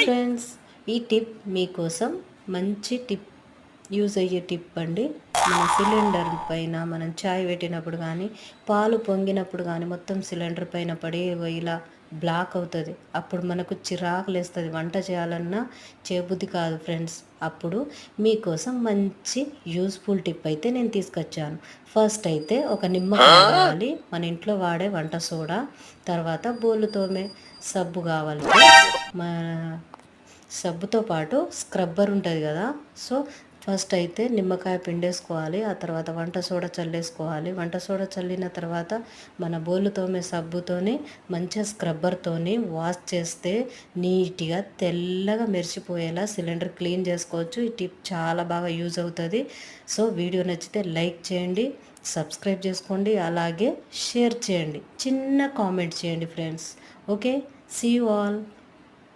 Friends, ఈ tip మీకోసం మంచి టిప్, యూజ్ అయ్యే టిప్ అండి. మన సిలిండర్ పైన మనం చాయ్ పెట్టినప్పుడు కానీ, పాలు పొంగినప్పుడు కానీ మొత్తం సిలిండర్ పైన పడి ఇలా బ్లాక్ అవుతుంది. అప్పుడు మనకు చిరాకు లేస్తుంది, వంట చేయాలన్నా చేయబుద్ధి కాదు ఫ్రెండ్స్. అప్పుడు మీకోసం మంచి యూస్ఫుల్ టిప్ అయితే నేను తీసుకొచ్చాను. ఫస్ట్ అయితే ఒక నిమ్మకాయ కావాలి, మన ఇంట్లో వాడే వంట సోడా, తర్వాత బోళ్ళు తోమే సబ్బు కావాలి. మన సబ్బుతో పాటు స్క్రబ్బర్ ఉంటుంది కదా. సో ఫస్ట్ అయితే నిమ్మకాయ పిండేసుకోవాలి, ఆ తర్వాత వంట సోడా చల్లేసుకోవాలి. వంట సోడా చల్లిన తర్వాత మన బోళ్ళు తోమే సబ్బుతోని మంచిగా స్క్రబ్బర్తోని వాష్ చేస్తే నీట్గా తెల్లగా మెరిసిపోయేలా సిలిండర్ క్లీన్ చేసుకోవచ్చు. ఈ టిప్ చాలా బాగా యూజ్ అవుతుంది. సో వీడియో నచ్చితే లైక్ చేయండి, సబ్స్క్రైబ్ చేసుకోండి, అలాగే షేర్ చేయండి, చిన్న కామెంట్ చేయండి friends. Okay, see you all.